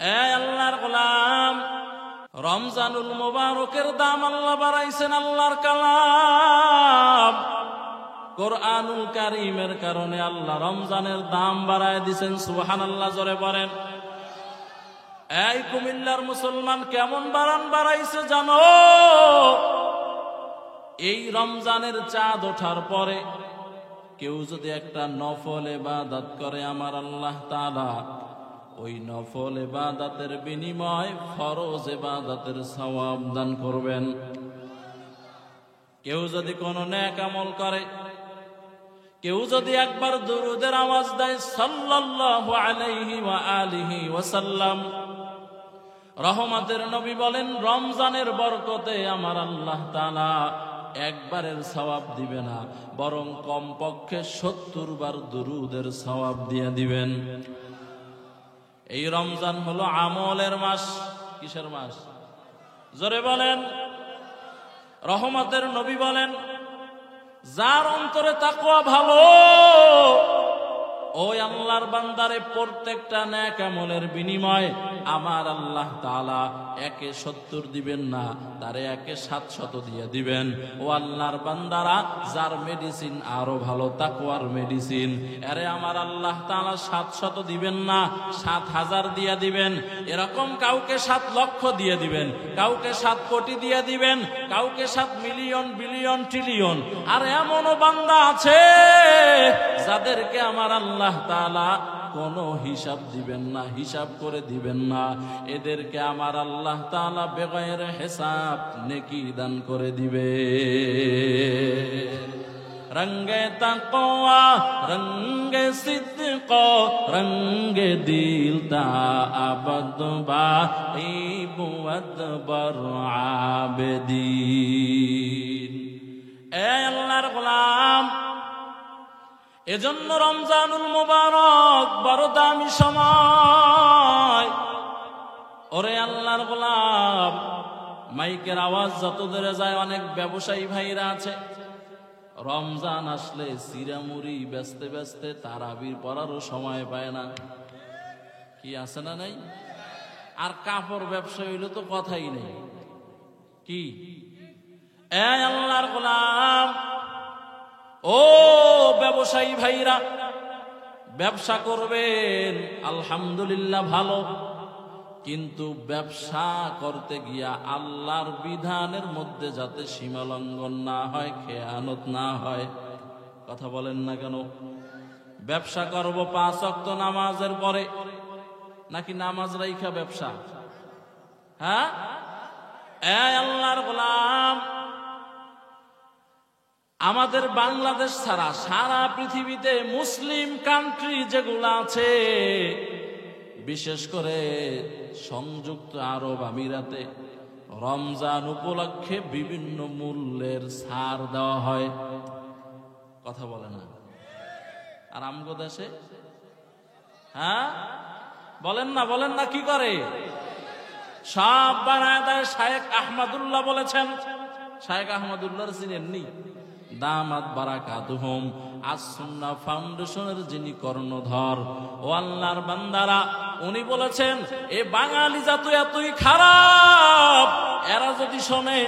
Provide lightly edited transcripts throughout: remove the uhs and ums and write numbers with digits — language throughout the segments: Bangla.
এই আল্লাহর গোলাম, রমজানুল মুবারকের দাম আল্লাহ বাড়াইছেন। আল্লাহর কালাম কোরআনুল কারীমের কারণে আল্লাহ রমজানের দাম বাড়ায় দিয়েছেন। সুবহানাল্লাহ জোরে বলেন। এই কুমিল্লার মুসলমান কেমন বাড়াইছে জানো? এই রমজানের চাঁদ ওঠার পরে কেউ যদি একটা নফল ইবাদত করে, আমার আল্লাহ তাআলা ওই নফল ইবাদতের বিনিময় ফরজ ইবাদতের সওয়াব দান করবেন। কেউ যদি কোনো নেক আমল করে, কেউ যদি একবার দুরূদের আওয়াজ দেয় সাল্লাল্লাহু আলাইহি ওয়া আলিহি ওয়াসাল্লাম, রহমতের নবী বলেন রমজানের বরকতে আমার আল্লাহ তাআলা একবারের সওয়াব দিবে না, বরং কমপক্ষে 70 বার দুরূদের সওয়াব দিয়ে দিবেন। এই রমজান হলো আমলের মাস। কিসের মাস? জোরে বলেন। রহমতের নবী বলেন যার অন্তরে তাকওয়া ভালো, ওই আল্লাহর বান্দারে প্রত্যেকটা নেক আমলের বিনিময়ে আমার আল্লাহ তাআলা একে 70 দিবেন না, তারে একে 700 দিয়ে দিবেন। ও আল্লাহর বান্দারা, যার মেডিসিন আরো ভালো, তাকওয়ার মেডিসিন, আরে আমার আল্লাহ তাআলা 700 দিবেন না, 7000 দিয়ে দিবেন। এরকম কাউকে 7 লক্ষ দিয়ে দিবেন, কাউকে 7 কোটি দিয়ে দিবেন, কাউকে 7 মিলিয়ন বিলিয়ন ট্রিলিয়ন। আর এমনও বান্দা আছে যাদেরকে আমার আল্লাহ তাআলা কোনো হিসাব দিবেন না, হিসাব করে দিবেন না। এদেরকে আমার আল্লাহ তাআলা বেগয়ের হিসাব নেকি দান করে দিবে। রঙ্গে তাকওয়া রঙ্গে সিদক রঙ্গে দিল তা আবদ বা ইবুদ বর আবেদিন। এ আল্লাহর গোলাম, এজন্য রমজানুল মুবারক বড় দামি সময়। ওরে আল্লাহর গোলাম, মাইকের আওয়াজ যত দূরে যায়, অনেক ব্যবসায়ী ভাইরা আছে, রমজান আসলে চিরামুড়ি বেচতে বেচতে তারাবির পড়ারও সময় পায় না। কি আছে না নাই? আর কাপড় ব্যবসা হইলে তো কথাই নেই। কি এ আল্লাহর গোলাম, ও ব্যবসায়ী ভাইরা, ব্যবসা করবেন আলহামদুলিল্লাহ ভালো, কিন্তু ব্যবসা করতে গিয়া আল্লাহর বিধানের মধ্যে যাতে সীমালঙ্ঘন না হয়, খেয়ানত না হয়। কথা বলেন না কেন? ব্যবসা করব 5 ওয়াক্ত নামাজের পরে, নাকি নামাজ রাইখা ব্যবসা? হ্যাঁ, এ আল্লাহর গোলাম, আমাদের বাংলাদেশ ছাড়া সারা পৃথিবীতে মুসলিম কান্ট্রি যেগুলো আছে, বিশেষ করে সংযুক্ত আরব আমিরাতে রমজান উপলক্ষে বিভিন্ন মূল্যের ছাড় দেওয়া হয়। কথা বলে না? আর আমগো দেশে? হ্যাঁ, বলেন না কি করে? সব বানায় দেয়। শায়েখ আহমদুল্লাহ বলেছেন, শায়েখ আহমদুল্লাহর চিনেননি? দামাত বারাকাতুহুম আস-সুন্নাহ ফাউন্ডেশনের যিনি কর্ণধর, ও আল্লাহর বান্দারা, উনি বলেছেন এ বাঙালি জাত এতই খারাপ, এরা যদি শোনে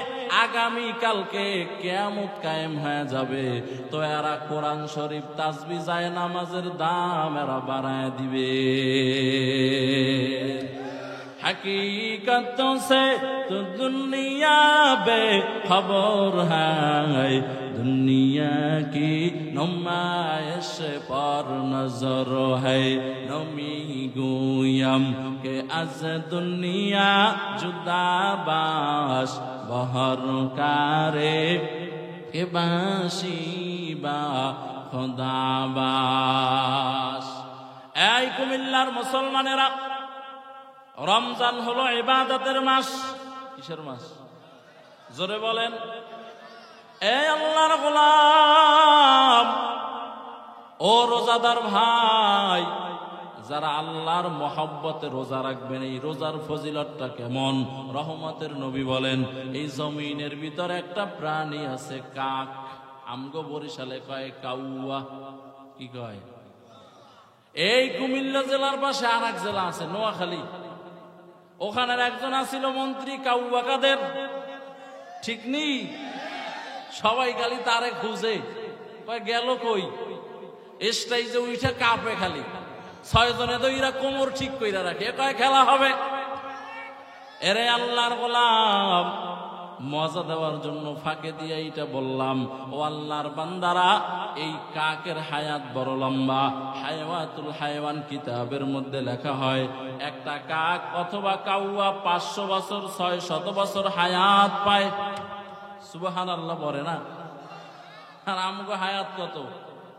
আগামী কালকে কিয়ামত কায়েম হয়ে যাবে, তো এরা কোরআন শরীফ, তাসবিহ, যায় নামাজের দাম এরা বাড়ায় দিবে। हकीकतों से तो दुनिया बेखबर है, दुनिया की नुमाइश पर नजर है। नमी गुयम के अज दुनिया जुदा बाश बहर कारे के बाशिबा खुदा बाश। এই কুমিল্লার মুসলমানেরা, রমজান হলো ইবাদতের মাস। কিসের মাস? জোরে বলেন। এ আল্লাহর গোলাম, ও রোজাদার ভাই, যারা আল্লাহর মহব্বতে রোজা রাখবেন, এই রোজার ফজিলতটা কেমন? রহমতের নবী বলেন এই জমিনের ভিতরে একটা প্রাণী আছে, কাক। আমগো বরিশালে কয় কাউয়া। কি কয়? এই কুমিল্লা জেলার পাশে আর এক জেলা আছে, নোয়াখালী। ওখানের একজন আছিল মন্ত্রী কাউয়া কাদের, ঠিক নি? সবাই খালি তারে খুঁজে, কয় গেল কই? স্টেজে উঠে কাঁপে খালি, 6 জনে তো এরা কোমর ঠিক কইরা রাখে, কয় খেলা হবে। এরে আল্লাহর গোলাম, মজা দেওয়ার জন্য ফাঁকে দিয়ে এইটা বললাম, ও আল্লাহর বান্দারা, এই কাকের হায়াত বড় লম্বা। হায়াতুল হায়াওয়ান কিতাবের মধ্যে লেখা হয়, একটা কাক অথবা কাউয়া 500 বছর 600 বছর হায়াত পায়। সুবহানাল্লাহ বলে না? আর আমগো হায়াত কত?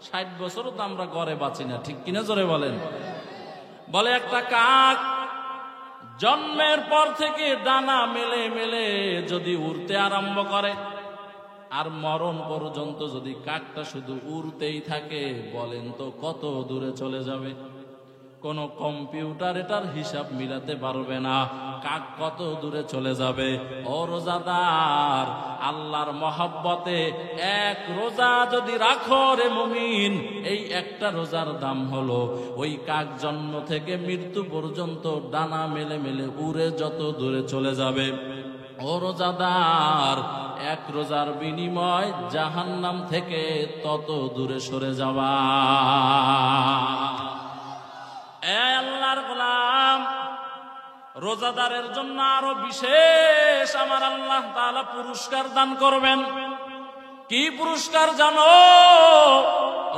60 বছরও তো আমরা ঘরে বাঁচি না, ঠিক কিনা জোরে বলেন? বলে একটা কাক জন্মের পর থেকে ডানা মেলে মেলে যদি উড়তে আরম্ভ করে, আর মরণ পর্যন্ত যদি কাকটা শুধু উড়তেই থাকে, বলেন তো কত দূরে চলে যাবে? কোন কম্পিউটার এটার হিসাব মিলাতে পারবে না কাক কত দূরে চলে যাবে। ও রোজাদার, আল্লাহর মহব্বতে এক রোজা যদি রাখো রে মুমিন, এই একটা রোজার দাম হলো ওই কাক জন্ম থেকে মৃত্যু পর্যন্ত ডানা মেলে মেলে উড়ে যত দূরে চলে যাবে। ও রোজাদার, এক রোজার বিনিময় জাহান্নাম থেকে তত দূরে সরে যাওয়া। আল্লাহর গোলাম, রোজাদারের জন্য আরো বিশেষ আমার আল্লাহ তাআলা পুরস্কার দান করবেন। কি পুরস্কার জানো?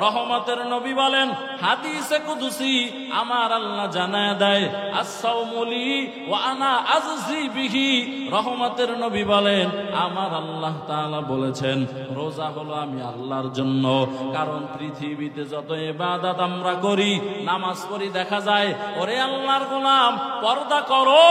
রহমতের নবী বলেন, হাদিসে কুদসি আমার আল্লাহ জানায় দেয়, আস-সাওমুলি ওয়া আনা আজজি বিহি। রহমতের নবী বলেন, আমার আল্লাহ তাআলা বলেছেন, রোজা হলো আমি আল্লাহর জন্য। কারণ পৃথিবীতে যত ইবাদত আমরা করি, নামাজ পড়ি, দেখা যায়, ওরে আল্লাহর গোলাম পর্দা করো,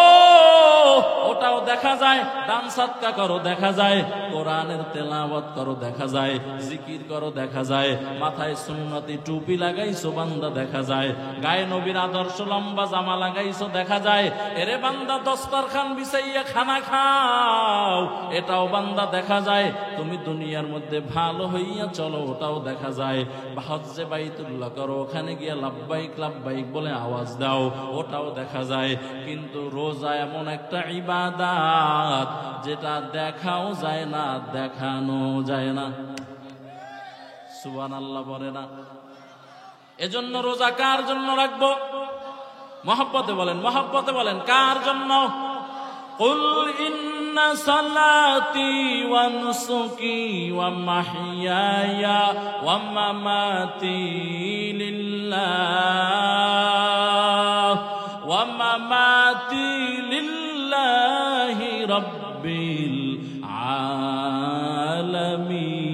ওটাও দেখা যায়, দান সাদকা করো দেখা যায়, কোরআনের তেলাওয়াত করো দেখা যায়, জিকির করো দেখা যায়, মাথায় সুন্নতি টুপি লাগাইছো বান্দা দেখা যায়, গায়ে নবীর আদর্শ লম্বা জামা লাগাইছো দেখা যায়। এরে বান্দা দস্তরখান বিছাইয়া খানা খাও, এটাও বান্দা দেখা যায়। তুমি দুনিয়ার মধ্যে ভালো হইয়া চলো, ওটাও দেখা যায়। হজ্জে বাইতুল্লাহ করো, ওখানে গিয়া লাব্বাইক লাব্বাইক বলে আওয়াজ দাও, ওটাও দেখা যায়। কিন্তু রোজা এমন একটা ইবাদত যেটা দেখাও যায় না, দেখানো যায় না। সুবহানাল্লাহ বলে না? এজন্য রোজা কার জন্য রাখবো? মহব্বতে বলেন, মহব্বতে বলেন, কার জন্য? কুল ইন্না সালাতি ওয়া নুসুকি ওয়া মাহইয়ায়া ওয়া মামাতি লিল্লাহ ওয়া মামাতি লিল্লাহি রাব্বিল আলামিন।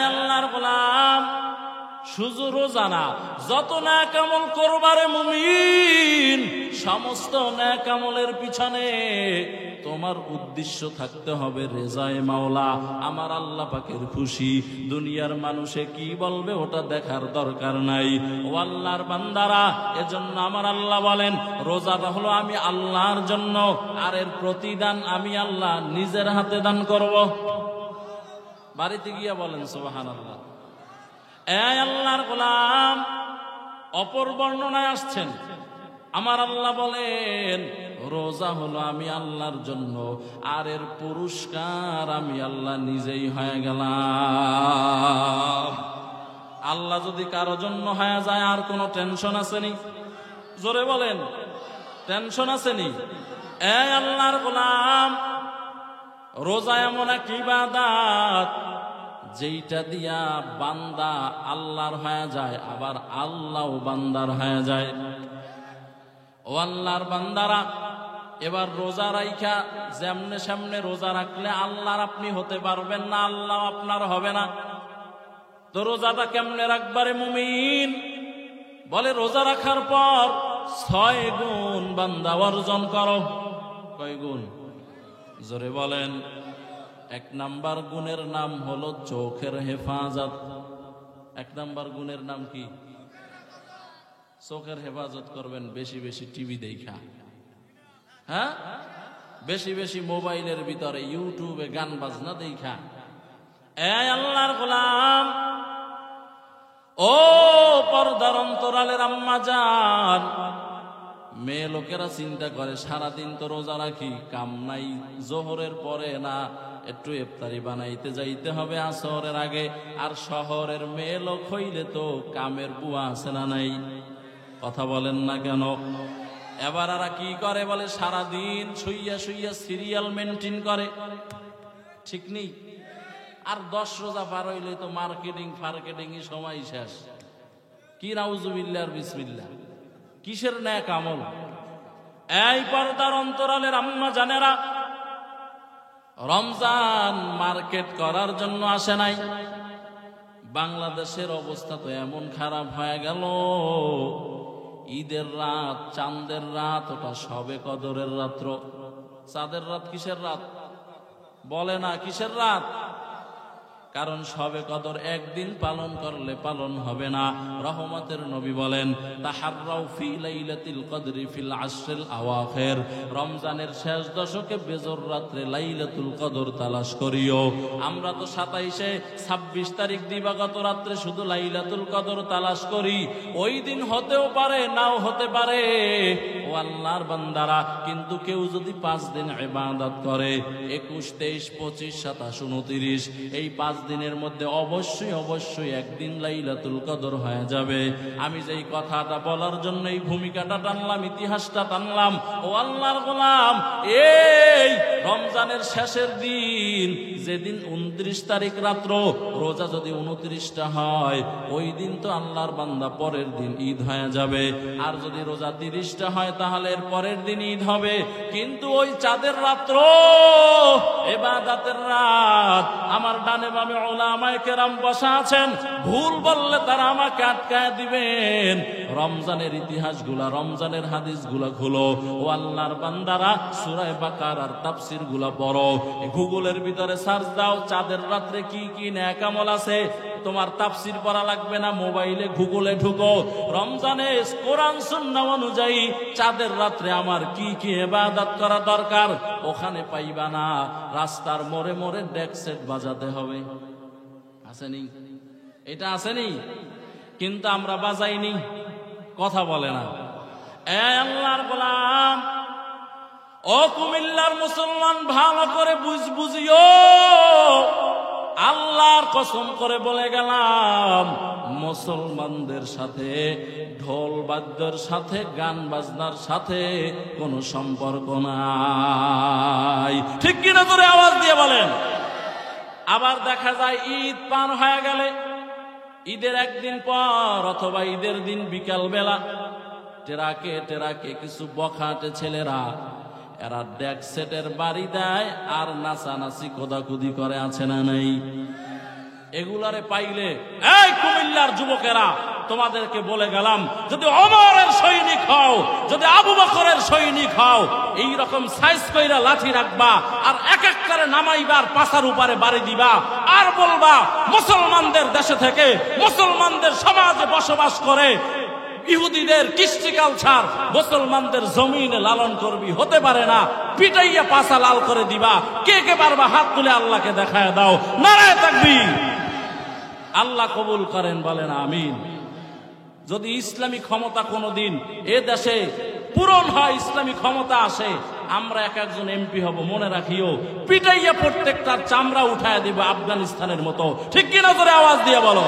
আল্লাহর গোলাম, শুধু রোজা না, যত নেক আমল করবারে মুমিন, সমস্ত নেক আমলের পিছনে তোমার উদ্দেশ্য থাকতে হবে রেজায়ে মাওলা, আমার আল্লাহ পাকের খুশি। দুনিয়ার মানুষে কি বলবে ওটা দেখার দরকার নাই। ও আল্লাহর বান্দারা, এজন্য আমার আল্লাহ বলেন, রোজাটা হলো আমি আল্লাহর জন্য, আর এর প্রতিদান আমি আল্লাহ নিজের হাতে দান করব। বাড়িতে গিয়া বলেন সুবহানাল্লাহ। আল্লাহর গোলাম, অপর বর্ণনায় আসছেন, আমার আল্লাহ বলেন, রোজা হলো আমি আল্লাহর জন্য, আর এর পুরস্কার আমি আল্লাহ নিজেই হয়ে গেলাম। আল্লাহ যদি কারো জন্য হয়ে যায়, আর কোনো টেনশন আসেনি? জোরে বলেন, টেনশন আসেনি? আল্লাহর গোলাম, রোজা এমন এক ইবাদত যেইটা দিয়া বান্দা আল্লাহর হয়ে যায়, আবার আল্লাহও বান্দার হয়ে যায়। ও আল্লাহর বান্দারা, এবার রোজা রাইখা যেমনে সামনে রোজা রাখলে আল্লাহর আপনি হতে পারবেন না, আল্লাহ আপনার হবে না। তো রোজাটা কেমনে রাখবারে মুমিন? বলে, রোজা রাখার পর 6 গুণ বান্দা অর্জন করো। কয় গুণ? জোরে বলেন। 1 নাম্বার গুণের নাম হলো চোখের হেফাজত। 1 নাম্বার গুণের নাম কি? চোখের হেফাজত করবেন বেশি বেশি টিভি দেখা, হ্যাঁ, বেশি বেশি মোবাইলের ভিতরে ইউটিউবে গান বাজনা দেখা। আল্লাহর গোলাম, ও পর্দার অন্তরালের আম্মা জান, মেয়ে লোকেরা চিন্তা করে সারাদিন তো রোজা রাখি, কাম নাই, জোহরের পরে না একটু ইফতারি বানাইতে যাইতে হবে আসরের আগে, আর শহরের মেয়ে লোক হইলে তো কামের বুয়া আছে না নাই? কথা বলেন না কেন? এবার আর কি করে বলে সারাদিন শুইয়া শুইয়া সিরিয়াল মেনটেন করে, ঠিক নেই? আর 10 রোজা পার হইলে তো মার্কেটিং সময় শেষ। কি নাউজুবিল্লাহ আর বিসমিল্লাহ, কিসের ন্যাক আমল? এই পর্দার অন্তরালের আম্মা জানেরা, রমজান মার্কেট করার জন্য আসে নাই। বাংলাদেশের অবস্থা তো এমন খারাপ হয়ে গেল, ঈদের রাত, চাঁদের রাত, ওটা সবে কদরের রাত্র। চাঁদের রাত কিসের রাত বলে না? কিসের রাত? কারণ সবে কদর একদিন পালন করলে পালন হবে না। রহমতের নবী বলেন, তাহাররাউ ফি লাইলাতিল কদরি ফিল আশরিল আওয়াখির, রমজানের শেষ দশকে বেজর রাত্রে লাইলাতুল কদর তালাশ করিও। আমরা তো 27-এ 26 তারিখ দিবাগত রাত্রে শুধু লাইলাতুল কদর তালাশ করি। ওই দিন হতেও পারে, নাও হতে পারে। ও আল্লাহর বান্দারা, কিন্তু কেউ যদি 5 দিন ইবাদত করে, 21, 23, 25, 27, 29, এই 5 দিনের মধ্যে অবশ্যই একদিন লাইলাতুল কদর হয়ে যাবে। আমি যেই কথাটা বলার জন্য এই ভূমিকাটা টানলাম, ইতিহাসটা টানলাম, ও আল্লাহর গোলাম, এই রমজানের শেষের দিন, যেদিন 29 তারিখ রাত্র, রোজা যদি 29টা হয়, ওই দিন তো আল্লাহর বান্দা পরের দিন ঈদ হয়ে যাবে। আর যদি রোজা 30টা হয়, তাহলে এর পরের দিন ঈদ হবে। কিন্তু ওই চাঁদের রাত্র, ইবাদতের রাত, আমার ডানে বামে উলামায়ে কেরাম বসা আছেন, ভুল বললে তারা আমাকে আটকায় দিবেন। রমজানের ইতিহাসগুলা, রমজানের হাদিসগুলা খুলো, ও আল্লাহর বান্দারা, সূরা বাকারার তাফসীরগুলা পড়ো, গুগলের ভিতরে সার্চ দাও, চাঁদের রাত্রে কি কি নেক আমল আছে। তোমার তাফসীর পড়া লাগবে না, মোবাইলে গুগলে ঢুকো, রমজানে কোরআন সুন্নাহ অনুযায়ী চাঁদের রাত্রে আমার কি কি ইবাদত করা দরকার, ওখানে পাইবা না। রাস্তার মোড়ে মোড়ে ডেক সেট বাজাতে হবে, আসেনি? এটা আসেনি? কিন্তু আমরা বাজাইনি, কথা বলে না। এ আল্লাহর গোলাম, ও কুমিল্লার মুসলমান, ভালো করে বুঝিও, আল্লাহর কসম করে বলে গেলাম, মুসলমানদের সাথে ঢোল বাদ্যের সাথে, গান বাজনার সাথে কোনো সম্পর্ক নাই। ঠিক কিনা করে আওয়াজ দিয়ে বলেন। আবার দেখা যায় ঈদ পার হয়ে গেলে, ঈদের একদিন পর অথবা ঈদের দিন বিকাল বেলা, টেরাকে কিছু বখাটে ছেলেরা, এরা ডেক সেটের বাড়ি দেয় আর নাচানাচি কোদাকুদি করে, আছে না নাই? এগুলারে পাইলে, এই কুমিল্লার যুবকেরা, তোমাদেরকে বলে গেলাম, যদি ওমরের সৈনিক হও, যদি আবু বকরের সৈনিক হও, এই রকম সাইজ কইরা লাঠি রাখবা, আর এক এক করে নামাইবার, পাছার উপরে বাড়ি দিবা, আর বলবা মুসলমানদের দেশে থেকে, মুসলমানদের সমাজে বসবাস করে ইহুদিদের কৃষ্টি কালচার মুসলমানদের জমিনে লালন করবি, হতে পারে না। পিটাইয়া পাছা লাল করে দিবা। কে কে পারবা? হাত তুলে আল্লাহকে দেখায় দাও। নারায়ে তাকবীর। আল্লাহ কবুল করেন, বলেন আমিন। যদি ইসলামী ক্ষমতা কোনোদিন এ দেশে পূরণ হয়, ইসলামী ক্ষমতা আসে, আমরা এক একজন এমপি হব, মনে রাখিও, পিটাইয়া প্রত্যেকটার চামড়া উঠায় দিব আফগানিস্তানের মতো। ঠিক কিনা করে আওয়াজ দিয়ে বলো।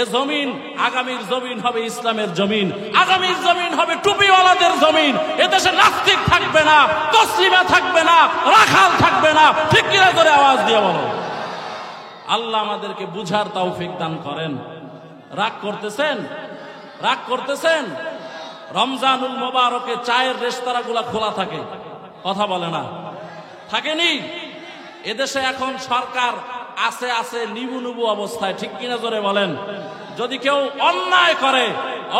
এ জমিন, আগামীর জমিন হবে ইসলামের জমিন, আগামীর জমিন হবে টুপিওয়ালাদের জমিন। এদেশে নাস্তিক থাকবে না, তসলিমা থাকবে না, রাখাল থাকবে না। ঠিক কিনা করে আওয়াজ দিয়ে বলো। আল্লাহ আমাদেরকে বুঝার তৌফিক দান করেন। রাগ করতেছেন? রাগ করতেছেন? রমজানুল মোবারকে চায়ের রেস্তোরাঁগুলা খোলা থাকে, কথা বলে না? থাকেনি? এদেশে এখন সরকার আছে নিবু অবস্থায়। ঠিক কিনা জোরে বলেন। যদি কেউ অন্যায় করে,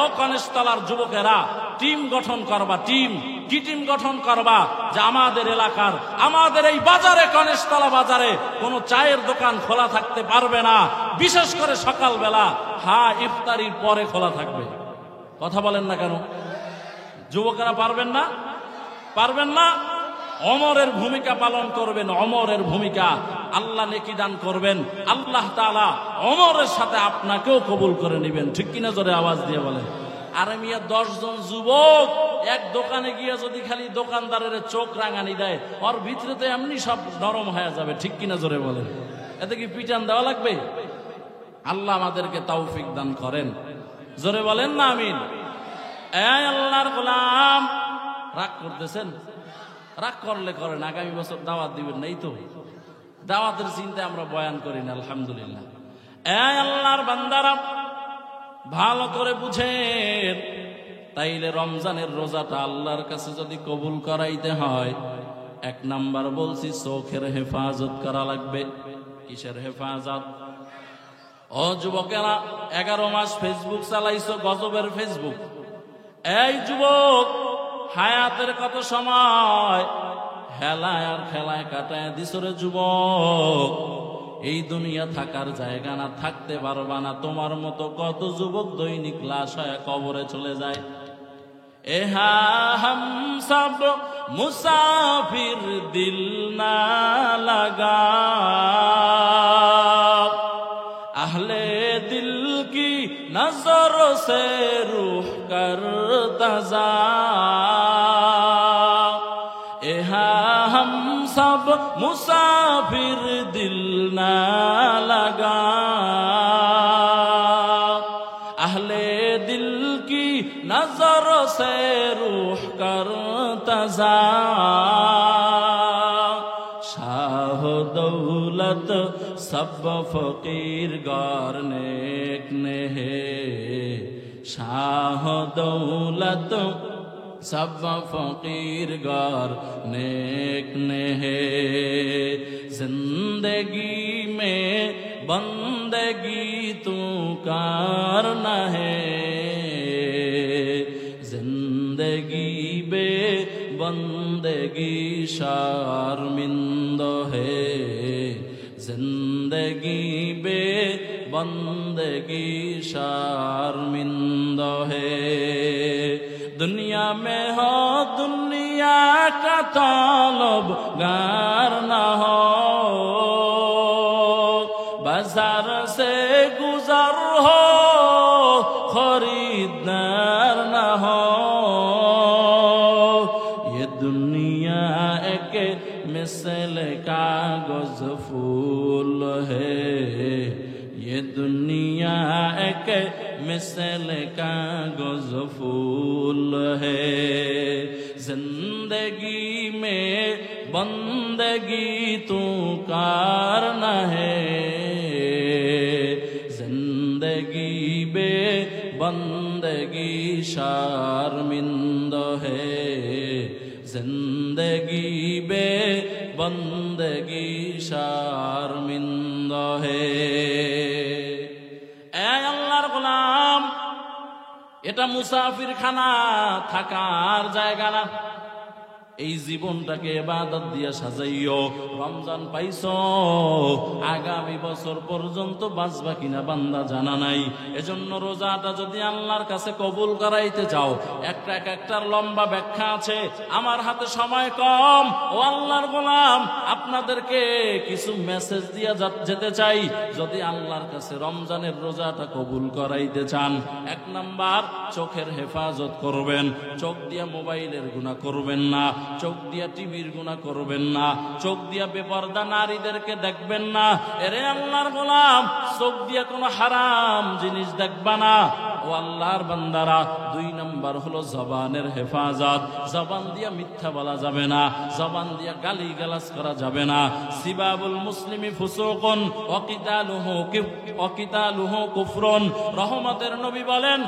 ও কনিষ্ঠতলার যুবকেরা, টিম গঠন করবা। টিম কি? টিম গঠন করবা যে আমাদের এলাকার, আমাদের এই বাজারে, কনিষ্ঠতলা বাজারে কোনো চায়ের দোকান খোলা থাকতে পারবে না, বিশেষ করে সকালবেলা। হ্যাঁ, ইফতারির পরে খোলা থাকবে। কথা বলেন না কেন? যুবকেরা পারবেন না? পারবেন না? ওমরের ভূমিকা পালন করবেন, ওমরের ভূমিকা। আল্লাহ নেকি দান করবেন, আল্লাহ তাআলা ওমরের সাথে আপনাকেও কবুল করে নেবেন। ঠিক কিনা জোরে আওয়াজ দিয়ে বলেন। আরে মিয়া 10 জন যুবক এক দোকানে গিয়ে যদি খালি দোকানদারের চোখ রাঙানি দেয়, ওর ভিতরে তো এমনি সব নরম হয়ে যাবে। ঠিক কিনা জোরে বলেন। এতে কি পিটান দেওয়া লাগবে? আল্লাহ আমাদেরকে তৌফিক দান করেন। জোরে বলেন না আমিন। এই আল্লাহর গোলাম, রাগ করতেছেন? রাগ করলে করেন, আগামী বছর দাওয়াত দিবেন নাই তো? দাওয়াতের চিন্তায় আমরা বয়ান করি না, আলহামদুলিল্লাহ। এই আল্লাহর বান্দারা, ভালো করে বুঝেন, তাইলে রমজানের রোজাটা আল্লাহর কাছে যদি কবুল করাইতে হয়, 1 নাম্বার বলছি চোখের হেফাজত করা লাগবে। কিসের হেফাজত? ও যুবকেরা, 11 মাস ফেসবুক চালাইছো, গজবের ফেসবুক। এই যুবক, হায়াতের কত সময় হেলায় আর খেলায় কাটায় দিছ রে যুবক। এই দুনিয়া থাকার জায়গা না, থাকতে পারবা না। তোমার মতো কত যুবক দৈনিক লাশ হয়ে কবরে চলে যায়। এহা হাম সব মুসাফির, দিল না লাগা, আহলে দিল কি নজর সে রূহ করতা যা। এহা হাম সব মুসাফির, দিল না লাগা, আহলে দিল কি নজর সে রূহ করতা যা। শাহ দৌলত সব ফকির গর নেক নেহে, শাহ দৌলত সব ফকির গর नेक ने है। जिंदगी में बंदगी तू करना है, जिंदगी बे बंदगी शर्मिंद है, जिंदगी बे बंदगी शर्मिंद है। दुनिया में हो दुनिया का तलबगार न हो, बाजार से गुजर हो खरीददार न हो। ये दुनिया एक मिसल कागज फूल है, ये दुनिया एक मिसल कागज फूल है। जिंदगी में बंदगी तू करना है, जिंदगी बे बंदगी शर्मिंद है, जिंदगी बे बंदगी शर्मिंद है। আল্লাহর গোলাম, এটা মুসাফির খানা, থাকার জায়গা না। এই জীবনটাকে ইবাদত দিয়ে সাজাইও। রমজান পাইছো, আগামী বছর পর্যন্ত বাঁচবা কিনা বান্দা জানা নাই। এজন্য রোজাটা যদি আল্লাহর কাছে কবুল করাইতে চাও, একটার লম্বা ব্যাখ্যা আছে। আমার হাতে সময় কম। ও আল্লাহর গোলাম, আপনাদেরকে কিছু মেসেজ দিয়ে যেতে চাই। যদি আল্লাহর কাছে রমজানের রোজাটা কবুল করাইতে চান, 1 নাম্বার চোখের হেফাজত করবেন। চোখ দিয়ে মোবাইলের গুনাহ করবেন না, চোখ দিয়া টিভির গুনাহ করবেন না, চোখ দিয়া বেপরদা নারীদেরকে দেখবেন না। এরে আল্লাহর গোলাম, চোখ দিয়া কোনো হারাম জিনিস দেখবা না। ও আল্লাহর বান্দারা, 2 নাম্বার হলো জবানের হেফাজত। জবান দিয়া মিথ্যা বলা যাবে না, জবান দিয়া গালি গালাজ করা যাবে না। সিবাবুল মুসলিমি ফুসুকুন ওয়া কিতালুহু কুফরুন। রহমতের নবী বলেন,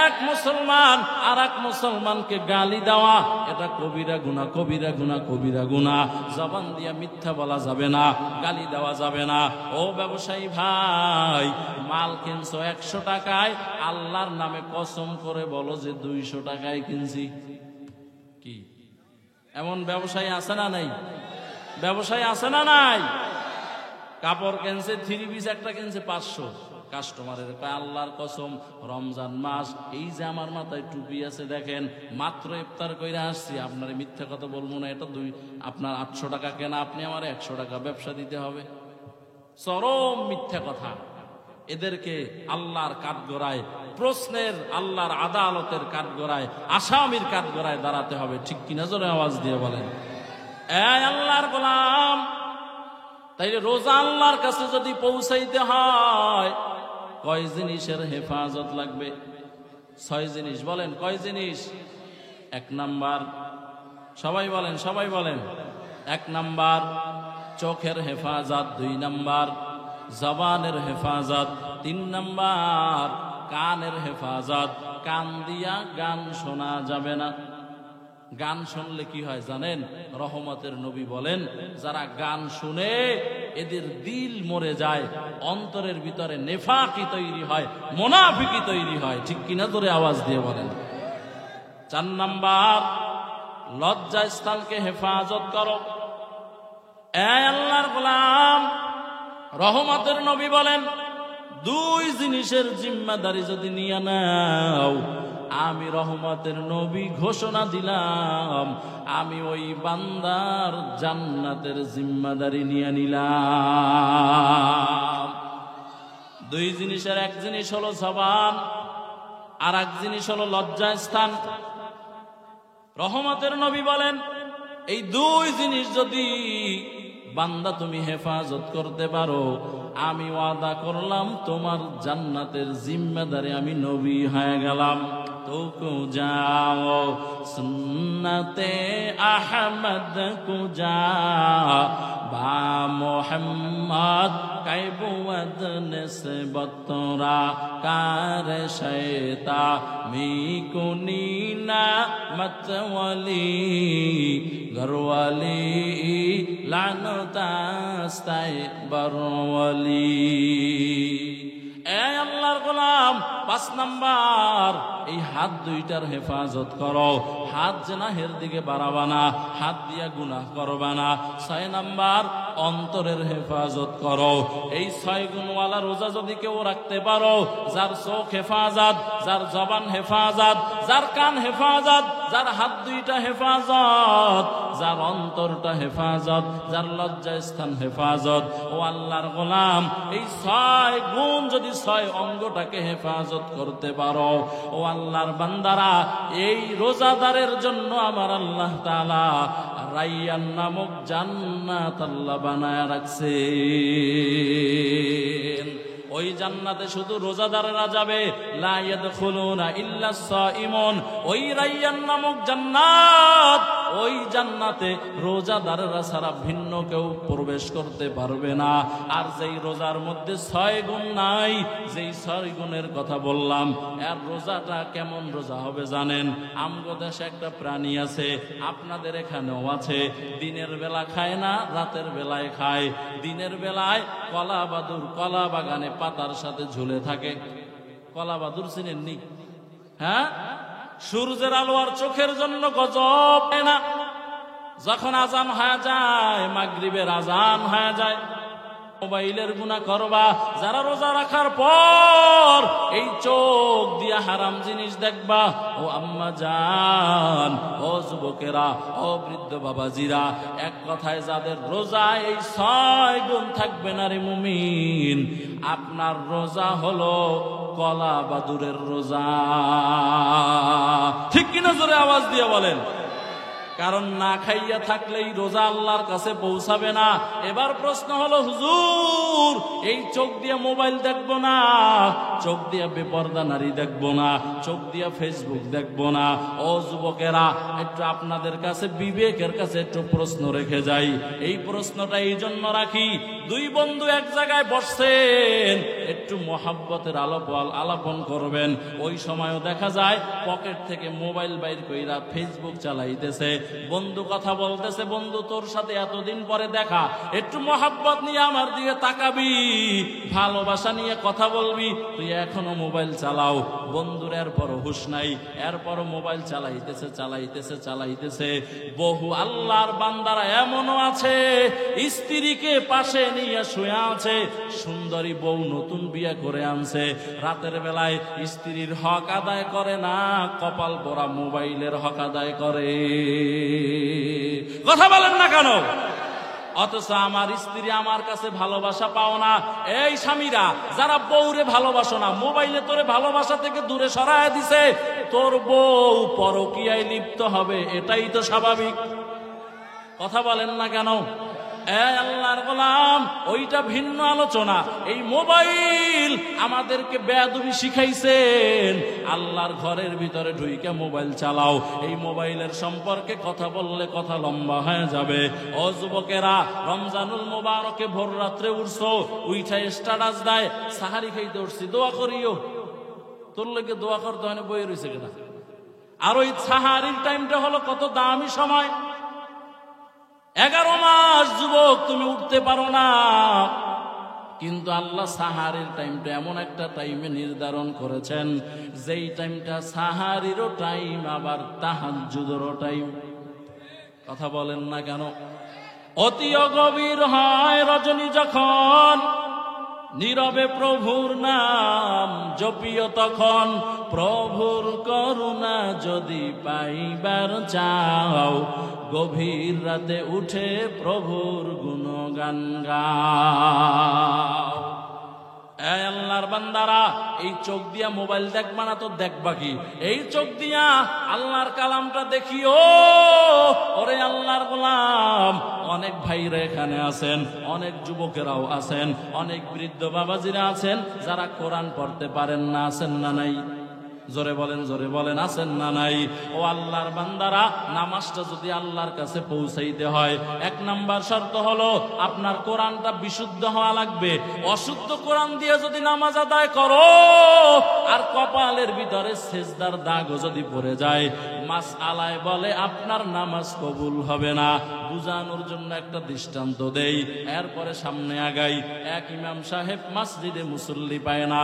এক মুসলমান আর এক মুসলমানকে গালি দেওয়া এটা কবিরা গুনাহ, কবিরা গুনাহ, কবিরা গুনাহ। জবান দিয়া মিথ্যা বলা যাবে না, গালি দেওয়া যাবে না। ও ব্যবসায়ী ভাই, মাল কিনছো 100 টাকায়, আল্লাহর নামে কসম করে বলো যে 200 টাকায় কিনছি। কি এমন ব্যবসায়ী আছে না নাই? ব্যবসায়ী আছে না নাই? কাপড় কিনছে 3 পিস একটা কিনছে 500, কাস্টমারের কয় আল্লাহর কসম রমজান মাস, এই যে আমার মাথায় টুপি আছে দেখেন, মাত্র ইফতার কইরা আসছি, আপনার মিথ্যা কথা বলবো না, এটা আপনার 800 টাকা কেনা, আপনি আমার 100 টাকা ব্যবসা দিতে হবে। চরম মিথ্যা কথা। এদেরকে আল্লাহর কাঠগড়ায়, প্রশ্নের আল্লাহর আদালতের কাঠগড়ায়, আসামির কাঠগড়ায় দাঁড়াতে হবে। ঠিক কিনা জোরে আওয়াজ দিয়ে বলেন। এই আল্লাহর গোলাম, তাইলে রোজা আল্লাহর কাছে যদি পৌঁছাইতে হয় কয় জিনিসের হেফাজত লাগবে? 6 জিনিস। বলেন কয় জিনিস? 1 নাম্বার, সবাই বলেন, সবাই বলেন। 1 নাম্বার চোখের হেফাজত, 2 নাম্বার জবানের হেফাজত, 3 নাম্বার কানের হেফাজত। কান দিয়া গান শোনা যাবে না। গান শুনলে কি হয় জানেন? রহমতের নবী বলেন, যারা গান শুনে এদের দিল মরে যায়, অন্তরের ভিতরে নেফাকি তৈরি হয়, মুনাফিকি তৈরি হয়। ঠিক কিনা জোরে আওয়াজ দিয়ে বলেন। 4 নাম্বার লজ্জা স্থানকে হেফাজত করো। এই আল্লাহর গোলাম, রহমতের নবী বলেন, 2 জিনিসের জিম্মাদারি যদি নিয়ে নাও, আমি রহমতের নবী ঘোষণা দিলাম, আমি ওই বান্দার জান্নাতের জিম্মাদারি নিয়ে নিলাম। 2 জিনিসের 1 জিনিস হলো জবান, আর 1 জিনিস হলো লজ্জা স্থান। রহমতের নবী বলেন, এই 2 জিনিস যদি বান্দা তুমি হেফাজত করতে পারো, আমি ওয়াদা করলাম তোমার জান্নাতের জিম্মাদারি আমি নবী হয়ে গেলাম। তো কো যাও সুন্নতে আহমদ কো যা বা মোহাম্মদ কাইবুদ নিসবতরা কার শয়তা মি কুনিনা মতওয়ালি ঘরওয়ালি লানতাস্তাই বরওয়ালি। এই আল্লাহর গোলাম, 5 নাম্বার এই হাত 2টার হেফাজত করো। হাত জেনাহের দিকে বাড়াবা না, হাত দিয়া গুনাহ করবা না। 6 নাম্বার অন্তরের হেফাজত করো। এই 6 গুণওয়ালা রোজা যদি কেউ রাখতে পারো, যার চোখ হেফাজত, যার জবান হেফাজত, যার কান হেফাজত, যার হাত 2টা হেফাজত, যার অন্তরটা হেফাজত, যার লজ্জা স্থান হেফাজত, ও আল্লাহর গোলাম, এই 6 গুণ যদি 6 অঙ্গটাকে হেফাজত করতে পারো, ও আল্লাহর বান্দারা, এই রোজাদারের জন্য আমার আল্লাহ তাআলা রাইয়ান নামক জান্নাত আল্লাহ বানায় রাখছে। ওই জান্নাতে শুধু রোজাদাররা যাবে, লা ইয়াদখুলুনা ইল্লা সাইমুন। ওই রাইয়ান নামক জান্নাত, ওই জান্নাতে রোজাদাররা ছাড়া ভিন্ন কেউ প্রবেশ করতে পারবে না। আর যেই রোজার মধ্যে 6 গুণ নাই, যেই 6 গুণের কথা বললাম, এর রোজাটা কেমন রোজা হবে জানেন? আমগো দেশে একটা প্রাণী আছে, আপনাদের এখানেও আছে, দিনের বেলা খায় না, রাতের বেলায় খায়। দিনের বেলায় কলা বাদুর কলা বাগানে পাতার সাথে ঝুলে থাকে। কলা বাদুর চিনেননি? হ্যাঁ, সূর্যের আলো আর চোখের জন্য গজব না। যখন আজান হয়ে যায়, মাগরিবের আজান হয়ে যায়, মোবাইলের গুনাহ করবা। যারা রোজা রাখার পর এই চোখ দিয়া হারাম জিনিস দেখবা, ও আম্মা জান, ও যুবকেরা, ও বৃদ্ধ বাবাজিরা, এক কথায় যাদের রোজা এই 6 গুণ থাকবে না রে মুমিন, আপনার রোজা হলো কলা বাদুরের রোজা। ঠিক কিনা জোরে আওয়াজ দিয়ে বলেন। কারণ না খাইয়া থাকলেই রোজা আল্লাহর কাছে পৌঁছাবে না। এবার প্রশ্ন হলো, হুজুর, এই চোখ দিয়ে মোবাইল দেখবো না, চোখ দিয়ে বেপরদা নারী দেখবো না, চোখ দিয়ে ফেসবুক দেখবো না। ও যুবকেরা, একটু আপনাদের কাছে বিবেকের কাছে একটু প্রশ্ন রেখে যাই। এই প্রশ্নটা এই জন্য রাখি, 2 বন্ধু এক জায়গায় বসছেন, একটু মহাব্বতের আলাপন করবেন। ওই সময়ও দেখা যায় পকেট থেকে মোবাইল বাইর কইরা ফেসবুক চালাইতেছে। বন্ধু কথা বলতেছে, বন্ধু তোর সাথে এতদিন পরে দেখা, একটু মহাব্বত নিয়ে আমার দিকে তাকাবি, ভালোবাসা নিয়ে কথা বলবি, তুই এখনো মোবাইল চালাও। বন্ধুর এরপরও হুঁশ নাই, এরপরও মোবাইল চালাইতেছে। বহু আল্লাহর বান্দারা এমনও আছে স্ত্রীকে পাশে নিয়ে শুয়ে আছে, সুন্দরী বউ নতুন বিয়ে করে আনছে, রাতের বেলায় স্ত্রীর হক আদায় করে না, কপাল পোড়া মোবাইলের হক আদায় করে। কথা বলেন না কেন? অথচ আমার স্ত্রী আমার কাছে ভালোবাসা পাও না। এই স্বামীরা যারা বউরে ভালোবাসো না, মোবাইলে তোরে ভালোবাসা থেকে দূরে সরায় দিছে, তোর বউ পরকীয়ায় লিপ্ত হবে, এটাই তো স্বাভাবিক। কথা বলেন না কেন? আল্লাহর গোলাম, ওইটা ভিন্ন আলোচনা। এই মোবাইল আমাদেরকে বেয়াদবি শিখাইছেন। আল্লাহর ঘরের ভিতরে ঢুইকে মোবাইল চালাও, এই মোবাইলের সম্পর্কে কথা বললে কথা লম্বা হয়ে যাবে। ও যুবকেরা, রমজানুল মোবারকে ভোর রাত্রে উঠছো, উইঠা স্ট্যাটাস দেয় সাহারি খাইতে উঠছি, দোয়া করিও। তোর লোকে দোয়া করতে হয় না, বই রয়েছে কিনা। আর ওই সাহারির টাইমটা হলো কত দামি সময়। 11 মাস যুবক তুমি উঠতে পারো না, কিন্তু আল্লাহ সাহারির টাইমটা এমন একটা টাইমে নির্ধারণ করেছেন, যেই টাইমটা সাহারিরও টাইম, আবার তাহাজ্জুদেরও টাইম। কথা বলেন না কেন? অতি গভীর হয় রজনী যখন, নীরবে প্রভুর নাম জপিও তখন, প্রভুর করুণা যদি পাইবার চাও, গভীর রাতে উঠে প্রভুর গুণগান গাও। এই আল্লাহর বান্দারা, এই চোখ দিয়া মোবাইল দেখবা না তো দেখবা কি? এই চোখ দিয়া আল্লাহর কালামটা দেখিও। ওরে আল্লাহর গোলাম, অনেক ভাইরা এখানে আছেন, অনেক যুবকেরাও আছেন, অনেক বৃদ্ধ বাবাজিরা আছেন যারা কোরআন পড়তে পারেন না, আছেন না নাই? জোরে বলেন, আছেন না নাই? ও আল্লাহর বান্দারা, নামাজটা যদি আল্লাহর কাছে পৌঁছাইতে হয়, 1 নাম্বার শর্ত হলো আপনার কোরআনটা বিশুদ্ধ হওয়া লাগবে। অশুদ্ধ কোরআন দিয়ে যদি নামাজ আদায় করো, আর কপালের ভিতরে সেজদার দাগও যদি পড়ে যায়, মাসআলায় বলে আপনার নামাজ কবুল হবে না। বুঝানোর জন্য একটা দৃষ্টান্ত দেই, এরপরে সামনে আগাই। এক ইমাম সাহেব মসজিদে মুসল্লি পায় না,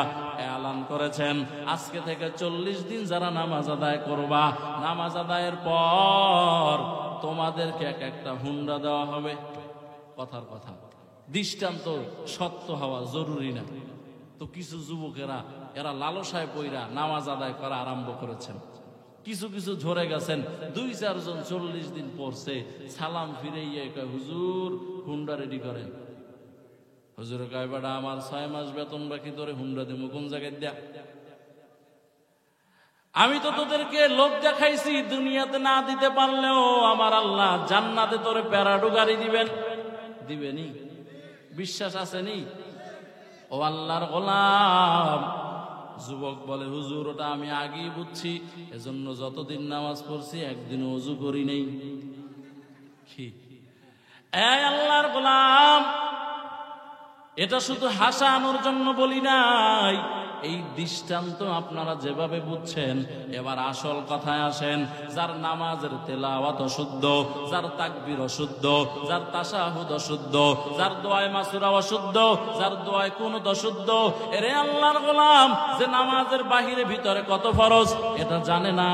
এলান করেছেন আজকে থেকে 40 দিন যারা নামাজ আদায় করবা, নামাজ আদায়ের পর তোমাদেরকে একটা হুন্ডা দেওয়া হবে। কথার কথা, দৃষ্টান্ত সত্য হওয়া জরুরি না। তো কিছু যুবকেরা এরা লালসায় পইরা নামাজ আদায় করা আরম্ভ করেছেন। কিছু ঝরে গেছেন, 2-4 জন 40 দিন পড়ছে, সালাম ফিরে কয় হুজুর হুন্ডা রেডি করেন। হুজুর কয় বেটা আমার 6 মাস বেতন বাকি, তোরে হুন্ডা দেবো কোন জায়গায় দেয়া? আমি তো তোদেরকে লোক দেখাইছি, দুনিয়াতে না দিতে পারলেও আমার আল্লাহ জান্নাতে তোরে প্যারাডো গাড়ি দিবেনি। বিশ্বাস আসেনি? ও আল্লাহর গোলাম, যুবক বলে হুজুর ওটা আমি আগেই বুঝছি, এজন্য যতদিন নামাজ পড়ছি একদিনও ওযু করি নেই। কি আল্লাহর গোলাম, এটা শুধু হাসানোর জন্য বলি নাই। এই দৃষ্টান্ত আপনারা যেভাবে বুঝছেন, এবার আসল কথায় আসেন। যার নামাজের তেলাওয়াত অশুদ্ধ, যার তাকবীর অশুদ্ধ, যার তাশাহুদ অশুদ্ধ, যার দোয়ায়ে মাসুরা অশুদ্ধ, যার দোয়ায়ে কুনুত অশুদ্ধ, এরে আল্লাহর গোলাম যে নামাজের বাহিরে ভিতরে কত ফরজ এটা জানে না।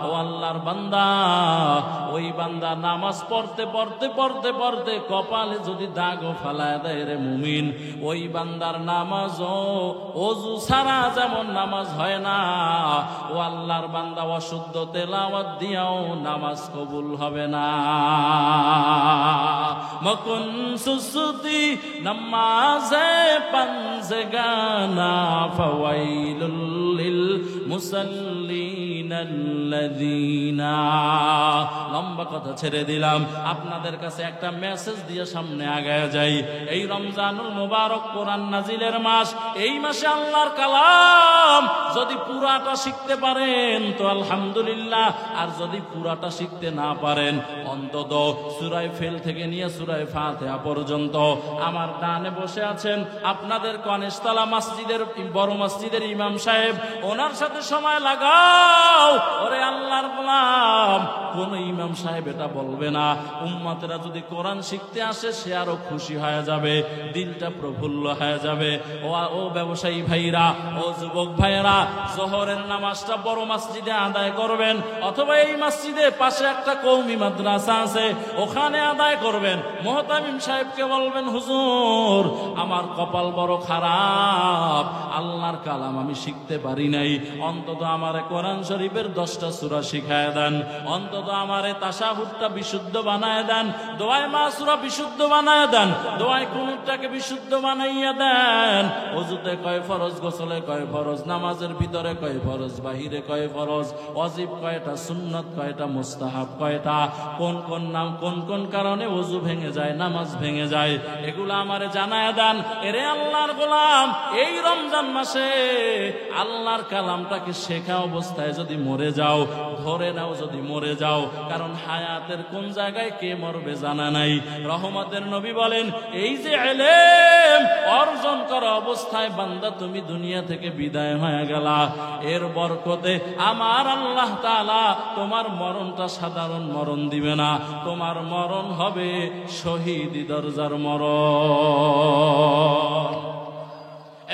ও আল্লাহর বান্দা, ওই বান্দা নামাজ পড়তে কপালে যদি দাগও ফালায় দেয় রে মুমিন, ওই বান্দার নামাজও ওযু ছাড়া যেমন নামাজ হয় না, ও আল্লাহর বান্দা অশুদ্ধ তেলাওয়াত দিয়াও নামাজ কবুল হবে না। মকুন সুসুতি নামাজে পাঞ্জগানা, ফাওয়াইলুল লিল মুসাল্লিনাল্লাযিনা। লম্বা কথা ছেড়ে দিলাম, আপনাদের কাছে একটা মেসেজ দিয়ে সামনে আগায় যাই। এই রমজানুল মুবারক কোরআন নাজিলের মাস, এই মাসে আল্লাহর কালাম যদি পুরাটা শিখতে পারেন তো আলহামদুলিল্লাহ, আর যদি পুরাটা শিখতে না পারেন অন্তত সূরা ফিল থেকে নিয়ে সূরা ফাতিহা পর্যন্ত। আমার ডানে বসে আছেন আপনাদের কনেশতলা মসজিদের বড় মসজিদের ইমাম সাহেব, ওনার সাথে সময় লাগাও, যাও। ওরে আল্লাহর গোলাম, কোন ইমাম সাহেব এটা বলবে না। উম্মতেরা যদি কোরআন শিখতে আসে সে আরো খুশি হয়ে যাবে, দিনটা প্রফুল্ল হয়ে যাবে। ও ব্যবসায়ী ভাইরা, ও যুবক ভাইরা, জোহরের নামাজটা বড় মসজিদে আদায় করবেন, অথবা এই মসজিদে পাশে একটা কওমি মাদ্রাসা আছে ওখানে আদায় করবেন। মুহতামিম সাহেবকে বলবেন, হুজুর আমার কপাল বড় খারাপ, আল্লাহর কালাম আমি শিখতে পারি নাই, অন্তত আমারে কোরআন শরীফের 10টা সূরা শিখায় দেন, অন্তত আমারে তাশাহুদটা বিশুদ্ধ বানায় দেন, দোয়ায়ে মাসুরা বিশুদ্ধ বানায় দেন, দোয়ায়ে কুনুতটাকে বিশুদ্ধ বানাইয়া দেন। ওযুতে কয় ফরজ, গোসলে কয় ফরজ, নামাজের ভিতরে কয় ফরজ, বাহিরে কয় ফরজ, ওয়াজিব কয়টা, সুন্নাত কয়টা, মুস্তাহাব কয়টা, কোন কোন নাম কোন কোন কারণে ওযু ভেঙে যায়, নামাজ ভেঙে যায়, এগুলো আমারে জানায় দেন। এরে আল্লাহর গোলাম, এই রমজান মাসে আল্লাহর কালামটাকে শেখা অবস্থায় যদি মরে যাও, ধরে নাও যদি মরে যাও, কারণ হায়াতের কোন জায়গায় কে মরবে জানা নাই। রহমতের নবী বলেন, এই যে ইলম অর্জন করা অবস্থায় বান্দা তুমি দুনিয়া থেকে বিদায় হয়ে গেলা, এর বরকতে আমার আল্লাহ তাআলা তোমার মরণটা সাধারণ মরণ দিবে না, তোমার মরণ হবে শহীদি দরজার মরণ।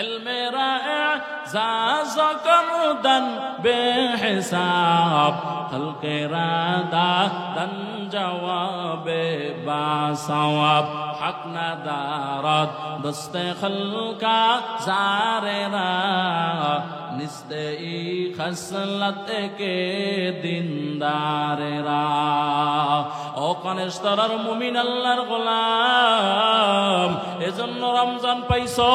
ইলমেরা ইজাজ করদান বেহিসাব, খলকেরা দান জওয়াবে বাসওয়াব, হক না দারাত দস্তে খলকা জারেরা, নিস্তে ই খসলত কে দিনদারেরা। ও কনেস্তরার মুমিন আল্লাহর গোলাম, এজন্য রমজান পাইছো,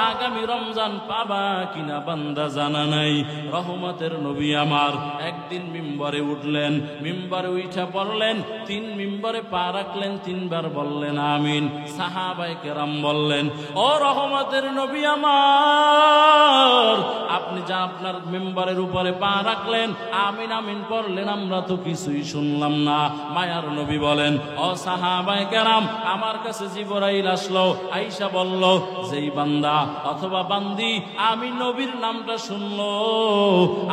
আগামী রমজান পাবা কিনা বান্দা জানা নাই। রহমতের নবী আমার একদিন মিম্বরে উঠলেন, মিম্বরে উঠা পড়লেন, 3 মিম্বরে পা রাখলেন, 3 বার বললেন আমিন। সাহাবায়ে কেরাম বললেন, ও রহমতের নবী আমার, আপনি যা আপনার মিম্বরের উপরে পা রাখলেন, আমিন আমিন পড়লেন, আমরা তো কিছুই শুনলাম না। মায়ার নবী বলেন, ও সাহাবায়ে কেরাম, আমার কাছে জিবরাইল আসলো, আয়েশা বলল, যেই বান্দা অথবা বান্দি আমি নবীর নামটা শুনলো,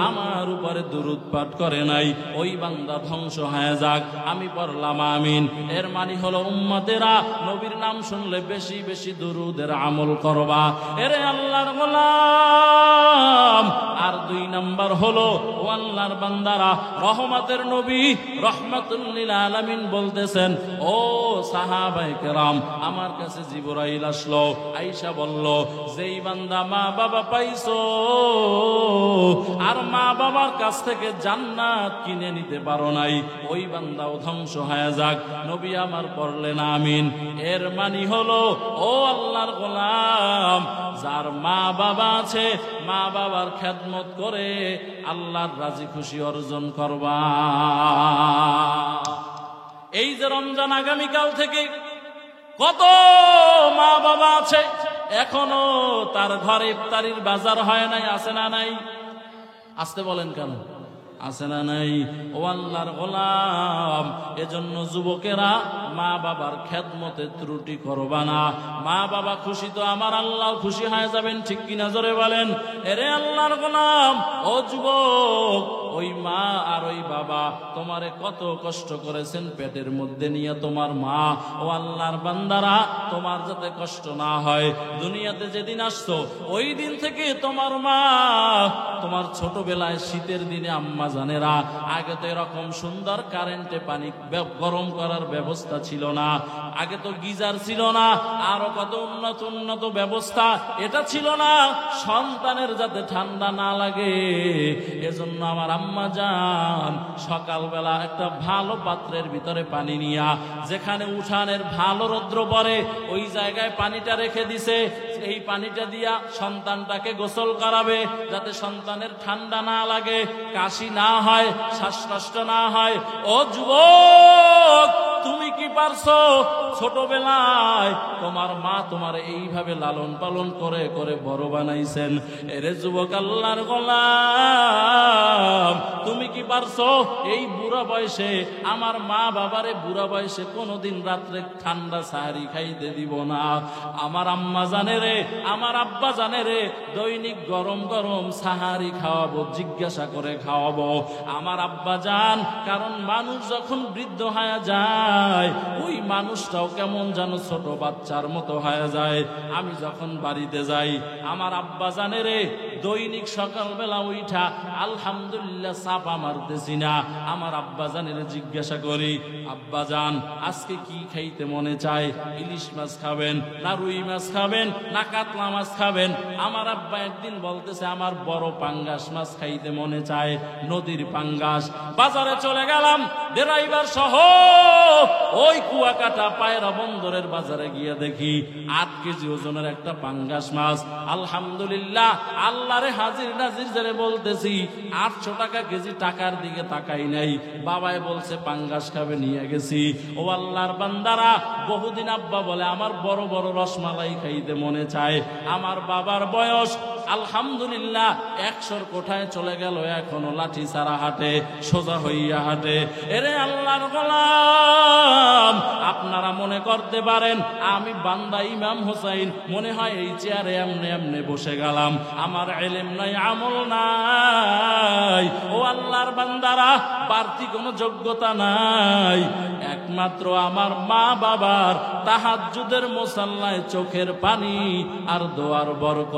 আমার উপরে দুরূদ পাঠ করে নাই, ওই বান্দা ধ্বংস হয়ে যাক। আমি পড়লাম আমিন। এর মানে হলো উম্মতেরা নবীর নাম শুনলে বেশি বেশি দুরূদের আমল করবা। এরে আল্লাহর গোলাম। আর 2 নাম্বার হলো, ও আল্লাহর বান্দারা, রহমতের নবী রাহমাতুল লিল আলামিন বলতেছেন, ও সাহাবায়ে কেরাম, আমার কাছে জিবরাইল আসলো, আয়েশা বলল, যেই বান্দা মা বাবা পাইছো আর মা বাবার কাছ থেকে জান্নাত কিনে নিতে পারো নাই, ওই বান্দাও ধ্বংস হয়ে যাক। নবী আমার পড়লেন আমিন। এর মানে হলো, ও আল্লাহর গোলাম, যার মা বাবা আছে, মা বাবার খেদমত করে আল্লাহর রাজি খুশি অর্জন করবা। এই যে রমজান আগামীকাল থেকে, কত মা বাবা আছে এখনো তার ঘরে ইফতারির বাজার হয় নাই, আছে না নাই? আসতে বলেন কেন? আছে না নাই? ও আল্লাহর গোলাম, এজন্য যুবকেরা মা বাবার খেদমতে ত্রুটি করবা না। মা বাবা খুশি তো আমার আল্লাহ খুশি হয়ে যাবেন, ঠিক কিনা জোরে বলেন। এরে আল্লাহর গোলাম, ও যুবক, ওই মা আর ওই বাবা তোমারে কত কষ্ট করেছেন পেটের মধ্যে নিয়ে তোমার মা। ও আল্লাহর বান্দারা, তোমার যাতে কষ্ট না হয়, দুনিয়াতে যেদিন আসছো ওই দিন থেকে তোমার মা, তোমার ছোটবেলায় শীতের দিনে আম্মা জানেরা, আগে তো এরকম সুন্দর কারেন্টে পানি গরম করার ব্যবস্থা ছিল না, আগে তো গিজার ছিল না, আরো কত উন্নত উন্নত ব্যবস্থা, এটা ছিল না সন্তানের যাতে ঠান্ডা না লাগে। এজন্য আমার আম্মা জান সকালবেলা একটা ভালো পাত্রের ভিতরে পানি নিয়া, যেখানে উঠানের ভালো রৌদ্র পড়ে ওই জায়গায় পানিটা রেখে দিছে, এই পানিটা দিয়া সন্তানটাকে গোসল করাবে, যাতে সন্তানের ঠান্ডা না লাগে, কাশি না হয়, শ্বাসকষ্ট না হয়। ও যুবক, তুমি কি পারছো? ছোটবেলায় তোমার মা তোমার এইভাবে লালন পালন করে করে বড় বানাইছেন। এরে যুবক আল্লাহর গোলাম, তুমি কি পারছো এই বুড়া বয়সে আমার মা বাবারে বুড়া বয়সে কোনোদিন রাত্রে ঠান্ডা সাহারি খাইতে দিব না। আমার আম্মা জানে রে, আমার আব্বা জানে রে, দৈনিক গরম গরম সাহারি খাওয়াবো, জিজ্ঞাসা করে খাওয়াবো। আমার আব্বা জান, কারণ মানুষ যখন বৃদ্ধ হয়ে যায় ওই মানুষটাও কেমন যেন ছোট বাচ্চার মতো হয়ে যায়। আমি যখন বাড়িতে যাই আমার আব্বা জানে রে, দৈনিক সকালবেলা উঠা আলহামদুলিল্লাহ চাপা মারতেছি না। আমার আব্বা জানের জিজ্ঞাসা করি, আব্বা জান আজকে কি খাইতে মনে চায়? ইলিশ মাছ খাবেন না রুই মাছ খাবেন না কাতলা মাছ খাবেন? আমার আব্বা একদিন বলতেছে আমার বড় পাঙ্গাস মাছ খাইতে মনে চায়, নদীর পাঙ্গাস। বাজারে চলে গেলাম ড্রাইভার সহ, ওই কুয়াকাটা পায়রা বন্দরের বাজারে গিয়ে দেখি 8 কেজি ওজনের একটা পাঙ্গাস মাছ। আলহামদুলিল্লাহ, আল্লাহরে হাজির নাজির যারে বলতেছি 800 টাকা কেজি, টাকার দিকে তাকাই নাই। বাবাই বলছে পাঙ্গাস খাবে, নিয়ে গেছি। ও আল্লাহর বান্দারা, বহুদিন আব্বা বলে আমার বড় বড় রসমালাই খাইতে মনে চায়। আমার বাবার বয়স আলহামদুলিল্লাহ 100 কোঠায় চলে গেল, এখনো লাঠি ছাড়া হাঁটে, সোজা হইয়া হাঁটে। এরে আল্লাহর গোলাম, আপনারা মনে করতে পারেন আমি বান্দা ইমাম হোসাইন মনে হয় এই চেয়ারে এমনে এমনে বসে গেলাম, আমার ইলম নাই, আমল নাই। ও আল্লাহর বান্দারা, বাড়তি কোনো যোগ্যতা নাই, একমাত্র আমার মা বাবার তাহাজ্জুদের মুসাল্লায় চোখের পানি আর দোয়ার বরকত।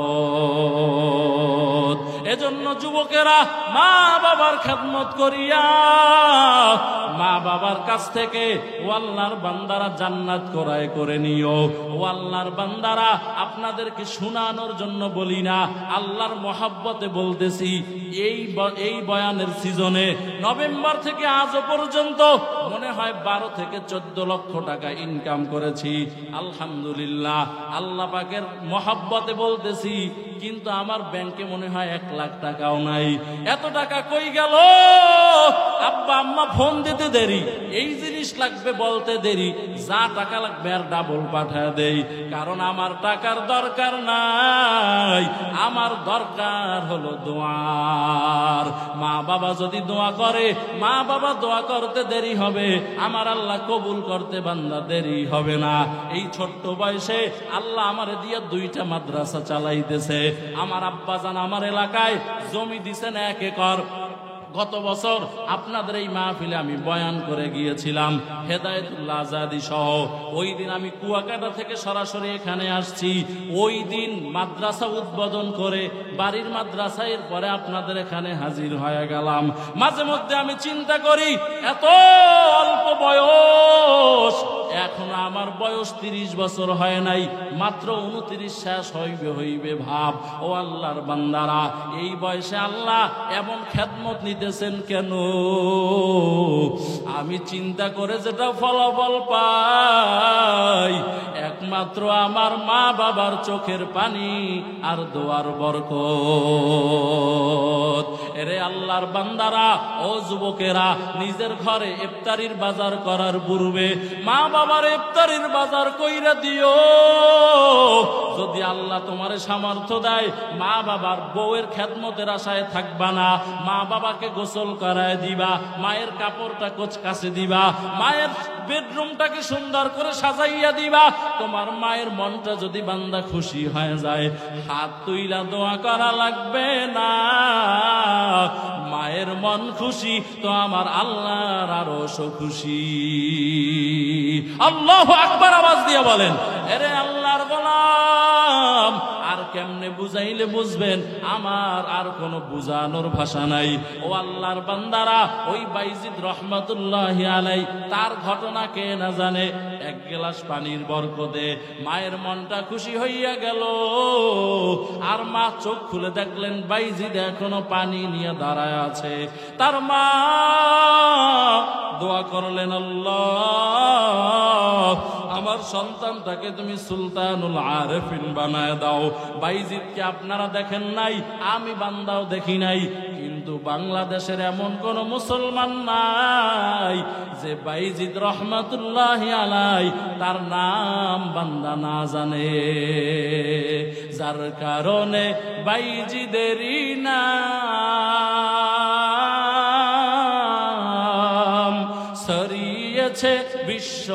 এজন্য যুবকেরা মা বাবার খেদমত করিয়া মা বাবার কাছ থেকে ও আল্লাহর বান্দারা জান্নাত ক্রয় করে নিও। ও আল্লাহর বান্দারা, আপনাদেরকে শোনানোর জন্য বলি না, আল্লাহর মহাব্বতে বলতেছি। এই বয়ানের সিজনে নভেম্বর থেকে আজও পর্যন্ত মনে হয় 12 থেকে 14 লক্ষ টাকা ইনকাম করেছি। আলহামদুলিল্লাহ, আল্লাহ পাকের মহাব্বতে বলতেছি। কিন্তু আমার ব্যাংকে মনে হয় 1 লাখ টাকাও নাই। এত টাকা কই গেল? আব্বা আম্মা ফোন দিতে দেরি, এই জিনিস লাগবে বলতে দেরি, যা টাকা লাগবে আর ডাবল পাঠায় দেই। কারণ আমার টাকার দরকার নাই, আমার দরকার হলো দোয়ার। মা বাবা যদি দোয়া করে, মা বাবা দোয়া করতে দেরি হবে, আমার আল্লাহ কবুল করতে বান্দা দেরি হবে না। এই ছোট্ট বয়সে আল্লাহ আমারে দিয়ে 2টা মাদ্রাসা চালাইতেছে। আমার আব্বা জান আমার এলাকায় জমি দিছেন 1 একর। গত বছর আপনাদের এই মাহফিলে আমি বয়ান করে গিয়েছিলাম, হেদায়েতুল্লাহ আজাদি সহ। ওই দিন আমি কুয়াকাটা থেকে সরাসরি এখানে আসছি। ওই দিন মাদ্রাসা উদ্বোধন করে বাড়ির মাদ্রাসায় পরে আপনাদের এখানে হাজির হয়ে গেলাম। মাঝে মধ্যে আমি চিন্তা করি, এত অল্প বয়স, এখন আমার বয়স 30 বছর হয় নাই, মাত্র 29 শেষ হইবে ভাব। ও আল্লাহর বান্দারা, এই বয়সে আল্লাহ এমন খেদমত নিতেছেন কেন? আমি চিন্তা করে যেটা ফলাফল পাই, একমাত্র আমার মা বাবার চোখের পানি আর দোয়ার বরকত। এরে আল্লাহর বান্দারা, ও যুবকেরা, নিজের ঘরে ইফতারির বাজার করার পূর্বে মা বাবার ইফতারির বাজার কইরা দিও। যদি আল্লাহ তোমারে সামর্থ্য দেয়, মা বাবার বউয়ের খেদমতের আশায় থাকবা না, মা বাবাকে গোসল করায় দিবা, মায়ের কাপড়টা কাছে দিবা, মায়ের বেডরুমটাকে সুন্দর করে সাজাইয়া দিবা। তোমার মায়ের মনটা যদি বান্দা খুশি হয়ে যায়, হাত তুইলা দোয়া করা লাগবে না। মায়ের মন খুশি তো আমার আল্লাহর আরশও খুশি। আল্লাহু আকবার আওয়াজ দিয়ে বলেন। এরে আল্লাহর গোলাম, আর কেমনে বুঝাইলে বুঝবেন? আমার আর কোনো বুঝানোর ভাষা নাই। ও আল্লাহর বান্দারা, ওই বাইজিদ রহমাতুল্লাহি আলাই, তার ঘটনা কে না জানে? 1 গ্লাস পানির বরকতে মায়ের মনটা খুশি হইয়া গেল। আর মা চোখ খুলে দেখলেন বাইজিদ এখনো পানি নিয়ে দাঁড়ায় আছে। তার মা দোয়া করলেন, আল্লাহ আমার সন্তানটাকে তুমি সুলতানুল আরেফিন বানায় দাও। বাইজিদকে আপনারা দেখেন নাই, আমি বান্দাও দেখি নাই, কিন্তু বাংলাদেশের এমন কোন মুসলমান নাই যে বাইজিদ রহমাতুল্লাহি আলাই তার নাম বান্দা না জানে। যার কারণে বাইজিদেরই নাম গেছে বিশ্বভুবন।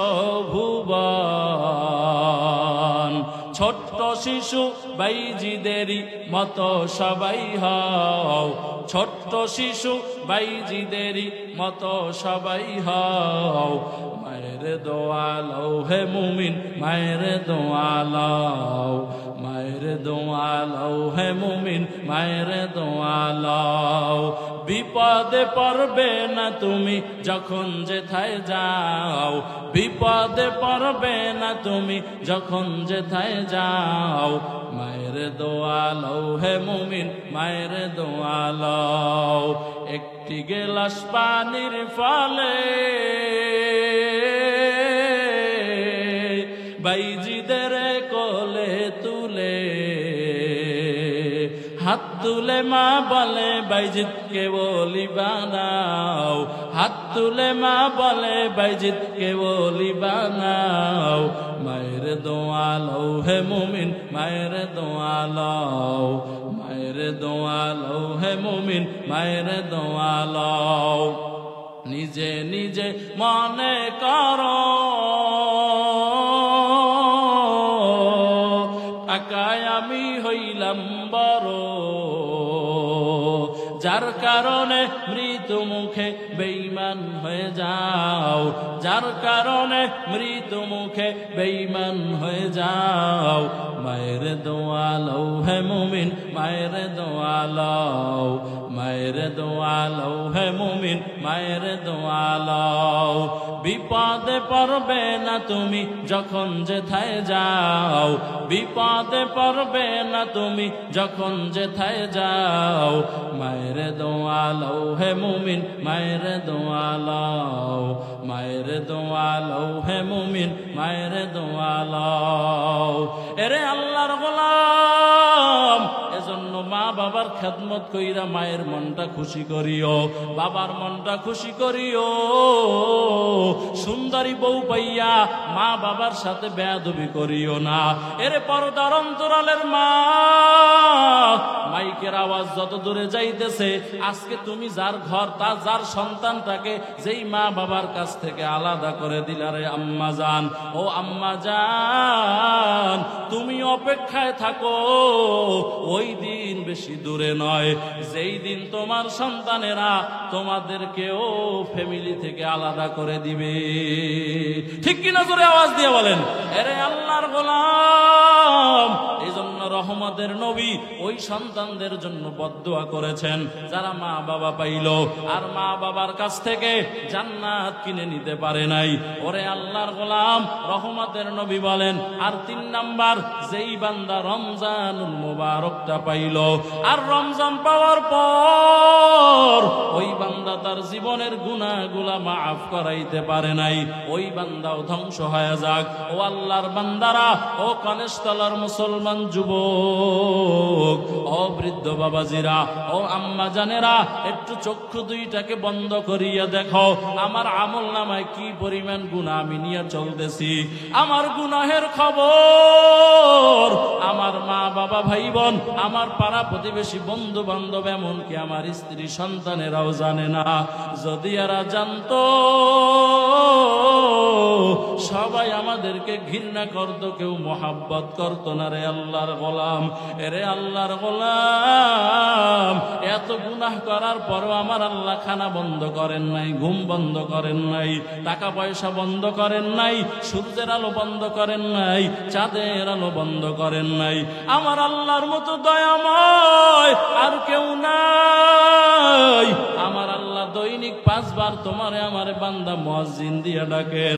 ছোট্ট শিশু বাইজিদেরই মতো সবাই হও, ছোট্ট শিশু বাইজিদেরই মতো সবাই হও। মায়ের দোয়া লও হে মুমিন, মায়ের দোয়া লও, মায়ের দোয়া লও হে মুমিন, মায়ের দোয়া লও। বিপদে পড়বে না তুমি যখন যেথায় যাও, বিপদে পড়বে না তুমি যখন যেথায় যাও। মায়ের দোয়া লও হে মুমিন, মায়ের দোয়া লও। একটি গেলাস পানির ফলে বাইজিদের কোলে তুলে, হাত তুলে মা বলে বাইজিদকে বলি বানাও, হাত তুলে মা বলে বাইজিদকে বলি বানাও। মায়ের দোয়া লও হে মুমিন, মায়ের দোয়া লও, মায়ের দোয়া লও হে মুমিন, মায়ের দোয়া লও। নিজে নিজে মনে করো টাকায় আমি হইলাম বড়, যার কারণে মৃত্যু মুখে বেঈমান হয়ে যাও, যার কারণে মৃত্যু মুখে বেঈমান হয়ে যাও। মায়ের দোয়া লও হে মুমিন, মায়ের দোয়া লও, মায়ের দোয়া লও হে মুমিন, মায়ের দোয়া লও। বিপদে পড়বে না তুমি যখন যেথায় যাও, বিপদে পড়বে না তুমি যখন যেথায় যাও। মায়ের দোয়া লও হে মুমিন, মায়ের দোয়া লও, মায়ের দোয়া লও হে মুমিন, মায়ের দোয়া লও। এরে আল্লাহর গোলাম, এজন্য মা বাবার খেদমত কইরা মায়ের মনটা খুশি করিও, বাবার মনটা খুশি করিও। সুন্দরী বউ পাইয়া মা বাবার সাথে বেয়াদবি করিও না। এরে পর্দার অন্তরালের মা, মাইকের আওয়াজ যত দূরে যাইতেছে, আজকে তুমি যার ঘর তার যার সন্তানটাকে যেই মা বাবার কাছ থেকে আলাদা করে দিলারে আম্মা জান, ও আম্মা জান তুমি অপেক্ষায় থাকো। ওই দিন বেশি দূরে নয় যেই দিন তোমার সন্তানেরা তোমাদেরকেও ফ্যামিলি থেকে আলাদা করে দিবে। ঠিক কিনা জোরে আওয়াজ দিয়ে বলেন। এরে আল্লাহর গোলাম, এই জন্য রহমতের নবী ওই সন্তানদের জন্য বদদুয়া করেছেন যারা মা বাবা পাইল আর মা বাবার কাছ থেকে জান্নাত কিনে নিতে পারে নাই। ওরে আল্লাহর গোলাম, রহমতের নবী বলেন আর 3 নাম্বার, যেই বান্দা রমজানুল মুবারকটা পাইল আর রমজান পাওয়ার পর ওই বান্দা তার জীবনের গুনাহগুলা মাফ করাইতে পারে নাই, ওই বান্দাও ধ্বংস হয়ে যাক। ও আল্লাহর বান্দারা, ও কনেশতলার মুসলমান যুবক, ও বৃদ্ধ বাবাজিরা, ও আম্মা জানেরা, একটু চক্ষু দুইটাকে বন্ধ করিয়া দেখো আমার আমল নামায় কি পরিমাণ গুনাহ আমি নিয়ে চলতেছি। আমার গুনাহের খবর আমার মা বাবা ভাই বোন, আমার পাড়া প্রতিবেশী বন্ধু বান্ধব, এমনকি আমার স্ত্রী সন্তানেরাও জানে না। যদি এরা জানতো সবাই আমাদেরকে ঘৃণা করত, কেউ মোহাব্বত করতো না। রে আল্লাহর গোলাম, এরে আল্লাহর গোলাম, এত গুনাহ করার পরও আমার আল্লাহ খানা বন্ধ করেন নাই, ঘুম বন্ধ করেন নাই, টাকা পয়সা বন্ধ করেন নাই, সূর্যের আলো বন্ধ করেন নাই, চাঁদের আলো বন্ধ করেন নাই। আমার আল্লাহর মতো দয়াময় আর কেউ নাই। আমার আল্লাহ দৈনিক 5 বার তোমারে আমার বান্দা মুয়াজ্জিন দিয়া ডাকে।